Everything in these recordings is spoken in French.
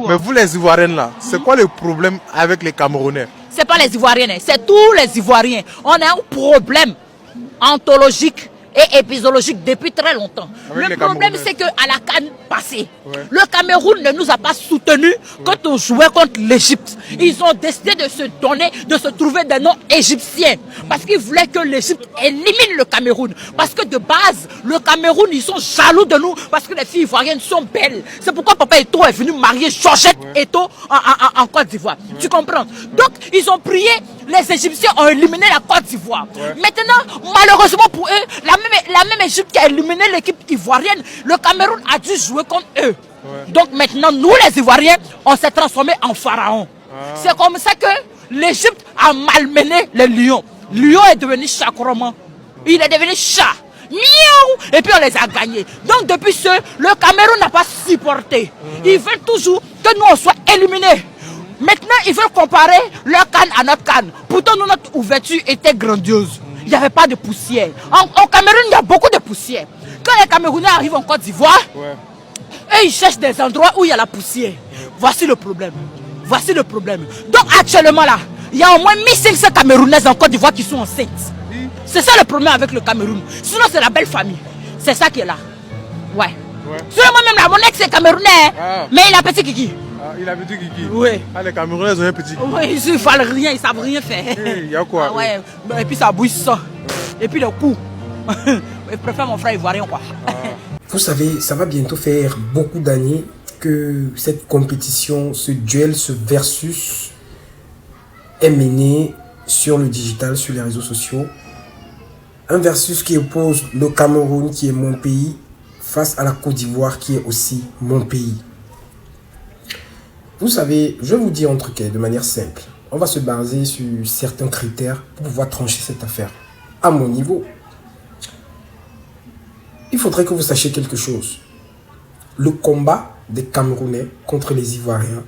Mais vous les Ivoiriens là, c'est quoi le problème avec les Camerounais? C'est pas les Ivoiriens, c'est tous les Ivoiriens. On a un problème ontologique et épisologique depuis très longtemps. Le problème, c'est qu'à la CAN passée, le Cameroun ne nous a pas soutenus quand on jouait contre l'Égypte. Ils ont décidé de se donner, de se trouver des noms égyptiens. Parce qu'ils voulaient que l'Égypte élimine le Cameroun. Parce que de base, le Cameroun, ils sont jaloux de nous parce que les filles ivoiriennes sont belles. C'est pourquoi Papa Eto'o est venu marier Georgette Eto'o en Côte d'Ivoire. Tu comprends? Donc, ils ont prié, les Égyptiens ont éliminé la Côte d'Ivoire. Maintenant, malheureusement pour eux, la même Égypte qui a éliminé l'équipe ivoirienne, le Cameroun a dû jouer contre eux. Donc maintenant, nous les Ivoiriens, on s'est transformés en pharaons. C'est comme ça que l'Égypte a malmené les lions. Lion est devenu chacroman. Il est devenu chat. Miaou! Et puis on les a gagnés. Donc depuis ce, le Cameroun n'a pas supporté. Ils veulent toujours que nous on soit éliminés. Maintenant, ils veulent comparer leur canne à notre canne. Pourtant, nous, notre ouverture était grandiose. Il n'y avait pas de poussière. En Cameroun, il y a beaucoup de poussière. Quand les Camerounais arrivent en Côte d'Ivoire, eux, ils cherchent des endroits où il y a la poussière. Voici le problème. Voici le problème. Donc actuellement là, il y a au moins 1500 Camerounaises en Côte d'Ivoire qui sont enceintes. C'est ça le problème avec le Cameroun. Sinon, c'est la belle famille. C'est ça qui est là. Ouais. Sinon, moi-même, là, mon ex est Camerounais. Mais il a petit kiki. Ah, il a petit kiki. Oui. Ah, les Camerounais ont un petit kiki. Oui, ils ne valent rien, ils ne savent rien faire. Il y a quoi? Ah ouais. Et puis ça bouille ça. Et puis le coup. Je préfère mon frère ivoirien quoi. Vous savez, ça va bientôt faire beaucoup d'années que cette compétition, ce duel, ce versus est mené sur le digital, sur les réseaux sociaux. Un versus qui oppose le Cameroun, qui est mon pays, face à la Côte d'Ivoire, qui est aussi mon pays. Vous savez, je vais vous dire un truc de manière simple. On va se baser sur certains critères pour pouvoir trancher cette affaire. À mon niveau, il faudrait que vous sachiez quelque chose. Le combat des Camerounais contre les Ivoiriens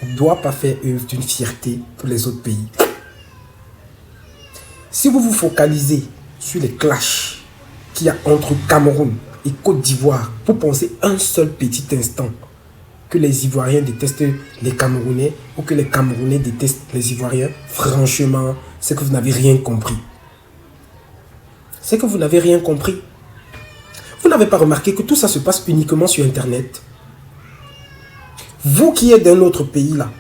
ne doit pas faire œuvre d'une fierté pour les autres pays. Si vous vous focalisez sur les clashs qu'il y a entre Cameroun et Côte d'Ivoire pour penser un seul petit instant que les Ivoiriens détestent les Camerounais ou que les Camerounais détestent les Ivoiriens, franchement, c'est que vous n'avez rien compris. C'est que vous n'avez rien compris. Vous n'avez pas remarqué que tout ça se passe uniquement sur Internet. Vous qui êtes d'un autre pays là,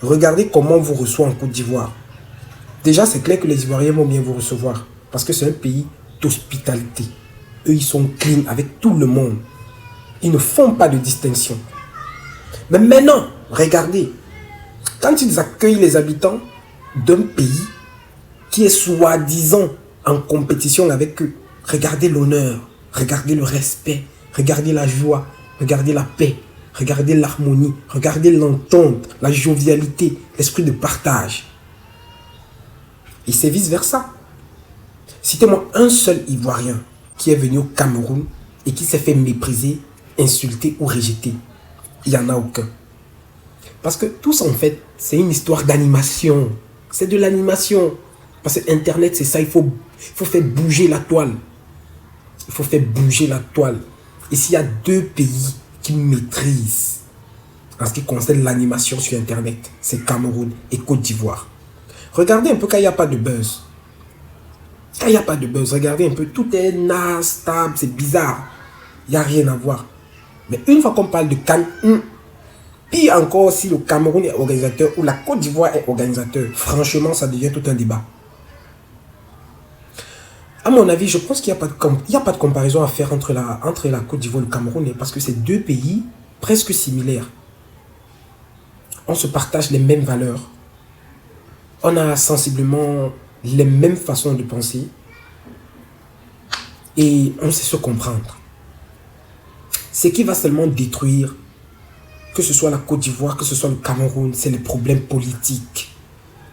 regardez comment on vous reçoit en Côte d'Ivoire. Déjà, c'est clair que les Ivoiriens vont bien vous recevoir parce que c'est un pays d'hospitalité. Eux, ils sont clean avec tout le monde. Ils ne font pas de distinction. Mais maintenant, regardez, quand ils accueillent les habitants d'un pays qui est soi-disant en compétition avec eux, regardez l'honneur, regardez le respect, regardez la joie, regardez la paix, regardez l'harmonie, regardez l'entente, la jovialité, l'esprit de partage. Et c'est vice-versa. Citez-moi un seul Ivoirien qui est venu au Cameroun et qui s'est fait mépriser, insulter ou rejeter. Il n'y en a aucun. Parce que tout ça, en fait, c'est une histoire d'animation. C'est de l'animation. Parce que Internet, c'est ça. Il faut faire bouger la toile. Il faut faire bouger la toile. Et s'il y a deux pays qui maîtrisent en ce qui concerne l'animation sur Internet, c'est Cameroun et Côte d'Ivoire. Regardez un peu quand il n'y a pas de buzz. Quand il n'y a pas de buzz, regardez un peu. Tout est naze, stable, c'est bizarre. Il n'y a rien à voir. Mais une fois qu'on parle de CAN, puis encore si le Cameroun est organisateur ou la Côte d'Ivoire est organisateur, franchement, ça devient tout un débat. À mon avis, je pense qu'il n'y a pas de comparaison à faire entre la Côte d'Ivoire et le Cameroun, parce que c'est deux pays presque similaires. On se partage les mêmes valeurs. On a sensiblement les mêmes façons de penser. Et on sait se comprendre. Ce qui va seulement détruire, que ce soit la Côte d'Ivoire, que ce soit le Cameroun, c'est les problèmes politiques.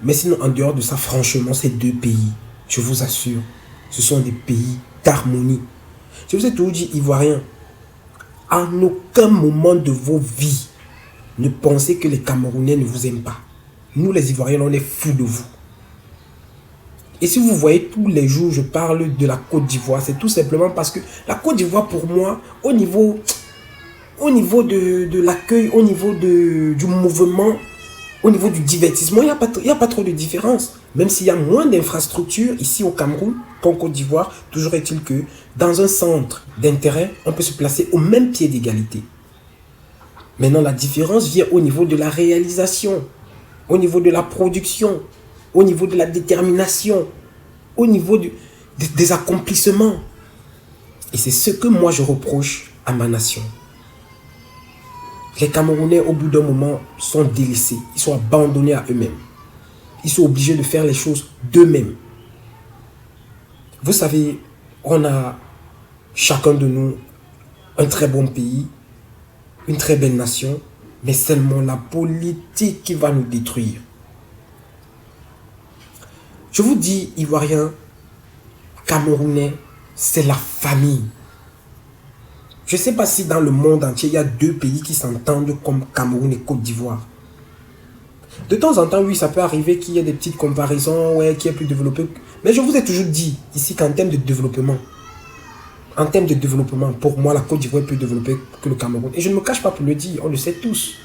Mais sinon, en dehors de ça, franchement, ces deux pays, je vous assure, ce sont des pays d'harmonie. Je vous ai toujours dit, Ivoiriens, en aucun moment de vos vies, ne pensez que les Camerounais ne vous aiment pas. Nous, les Ivoiriens, on est fous de vous. Et si vous voyez tous les jours, je parle de la Côte d'Ivoire, c'est tout simplement parce que la Côte d'Ivoire, pour moi, au niveau au niveau de l'accueil, au niveau du mouvement, au niveau du divertissement, il n'y a pas trop de différence. Même s'il y a moins d'infrastructures ici au Cameroun qu'en Côte d'Ivoire, toujours est-il que dans un centre d'intérêt, on peut se placer au même pied d'égalité. Maintenant, la différence vient au niveau de la réalisation, au niveau de la production, au niveau de la détermination, au niveau des accomplissements. Et c'est ce que moi je reproche à ma nation. Les Camerounais, au bout d'un moment, sont délaissés. Ils sont abandonnés à eux-mêmes. Ils sont obligés de faire les choses d'eux-mêmes. Vous savez, on a chacun de nous un très bon pays, une très belle nation, mais seulement la politique qui va nous détruire. Je vous dis, Ivoiriens, Camerounais, c'est la famille. Je ne sais pas si dans le monde entier, il y a deux pays qui s'entendent comme Cameroun et Côte d'Ivoire. De temps en temps, oui, ça peut arriver qu'il y ait des petites comparaisons, ouais, qui est plus développé. Mais je vous ai toujours dit ici qu'en termes de développement, pour moi, la Côte d'Ivoire est plus développée que le Cameroun. Et je ne me cache pas pour le dire, on le sait tous.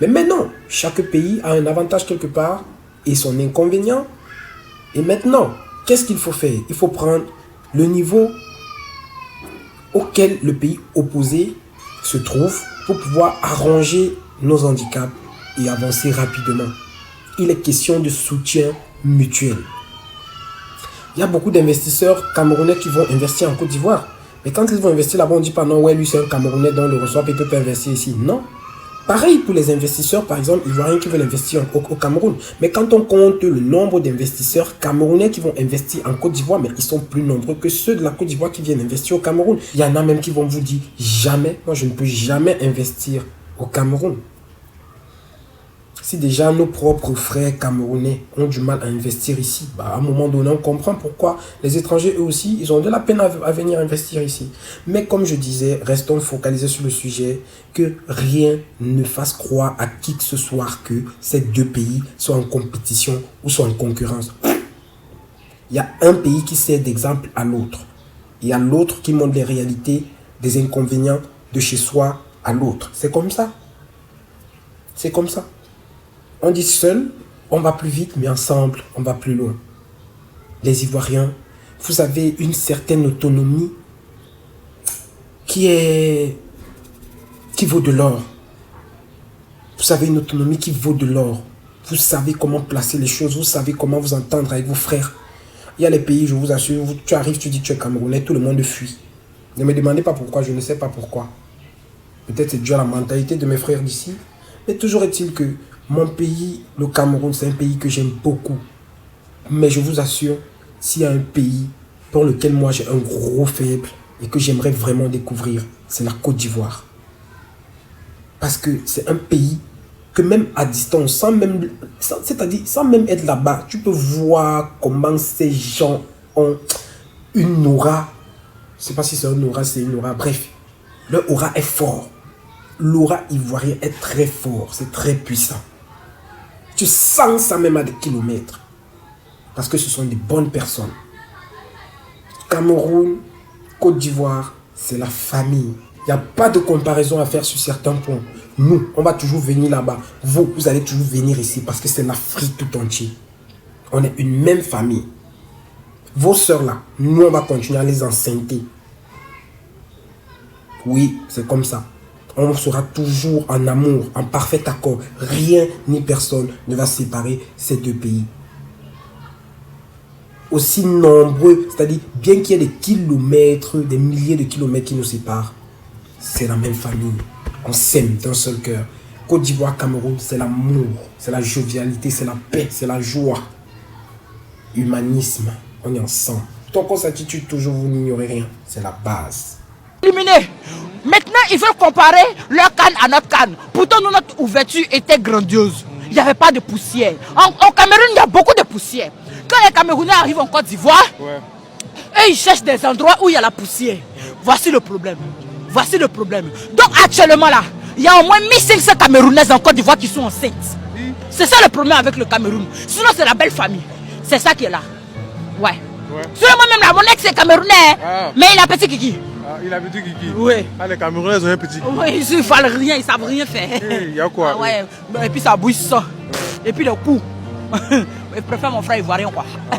Mais maintenant, chaque pays a un avantage quelque part et son inconvénient. Et maintenant, qu'est-ce qu'il faut faire? Il faut prendre le niveau auquel le pays opposé se trouve pour pouvoir arranger nos handicaps et avancer rapidement. Il est question de soutien mutuel. Il y a beaucoup d'investisseurs camerounais qui vont investir en Côte d'Ivoire. Mais quand ils vont investir là-bas, on ne dit pas non, ouais, lui c'est un Camerounais dont le reçoit, il ne peut pas investir ici. Non. Pareil pour les investisseurs, par exemple, ivoiriens qui veulent investir au Cameroun. Mais quand on compte le nombre d'investisseurs camerounais qui vont investir en Côte d'Ivoire, mais ils sont plus nombreux que ceux de la Côte d'Ivoire qui viennent investir au Cameroun. Il y en a même qui vont vous dire, jamais, moi je ne peux jamais investir au Cameroun. Si déjà nos propres frères camerounais ont du mal à investir ici, bah à un moment donné, on comprend pourquoi les étrangers, eux aussi, ils ont de la peine à venir investir ici. Mais comme je disais, restons focalisés sur le sujet, que rien ne fasse croire à qui que ce soit que ces deux pays soient en compétition ou soient en concurrence. Il y a un pays qui sert d'exemple à l'autre. Il y a l'autre qui montre les réalités, des inconvénients de chez soi à l'autre. C'est comme ça. C'est comme ça. On dit seul, on va plus vite, mais ensemble, on va plus loin. Les Ivoiriens, vous avez une certaine autonomie qui vaut de l'or. Vous avez une autonomie qui vaut de l'or. Vous savez comment placer les choses, vous savez comment vous entendre avec vos frères. Il y a les pays, je vous assure, tu arrives, tu dis que tu es Camerounais, tout le monde fuit. Ne me demandez pas pourquoi, je ne sais pas pourquoi. Peut-être c'est dû à la mentalité de mes frères d'ici. Mais toujours est-il que mon pays, le Cameroun, c'est un pays que j'aime beaucoup. Mais je vous assure, s'il y a un pays pour lequel moi j'ai un gros faible et que j'aimerais vraiment découvrir, c'est la Côte d'Ivoire. Parce que c'est un pays que même à distance, sans même être là-bas, tu peux voir comment ces gens ont une aura. Je ne sais pas si c'est une aura, c'est une aura. Bref, leur aura est fort. L'aura ivoirien est très fort, c'est très puissant. Tu sens ça même à des kilomètres. Parce que ce sont des bonnes personnes. Cameroun, Côte d'Ivoire, c'est la famille. Il n'y a pas de comparaison à faire sur certains points. Nous, on va toujours venir là-bas. Vous allez toujours venir ici parce que c'est l'Afrique tout entière. On est une même famille. Vos sœurs là, nous on va continuer à les enceinter. Oui, c'est comme ça. On sera toujours en amour, en parfait accord. Rien ni personne ne va séparer ces deux pays. Aussi nombreux, c'est-à-dire bien qu'il y ait des kilomètres, des milliers de kilomètres qui nous séparent, c'est la même famille. On s'aime d'un seul cœur. Côte d'Ivoire, Cameroun, c'est l'amour, c'est la jovialité, c'est la paix, c'est la joie. Humanisme, on est ensemble. Tant qu'on s'attitude toujours, vous n'ignorez rien. C'est la base. Éliminé. Maintenant, ils veulent comparer leur canne à notre canne. Pourtant, notre ouverture était grandiose. Il n'y avait pas de poussière. En Cameroun, il y a beaucoup de poussière. Quand les Camerounais arrivent en Côte d'Ivoire, eux, ils cherchent des endroits où il y a la poussière. Voici le problème. Voici le problème. Donc, actuellement, là, il y a au moins 1500 Camerounaises en Côte d'Ivoire qui sont enceintes. C'est ça le problème avec le Cameroun. Sinon, c'est la belle famille. C'est ça qui est là. Ouais. Sinon, moi-même, là, mon ex est Camerounais. Mais il a petit Kiki. Ah, il avait dit Kiki. Oui. Ah, les Camerounais ont un petit Kiki. Oui, ils ne valent rien, ils ne savent rien faire. Il y a quoi? Ah ouais. Et puis ça bouille ça. Et puis le coup. Je préfère mon frère ivoirien quoi. Ah.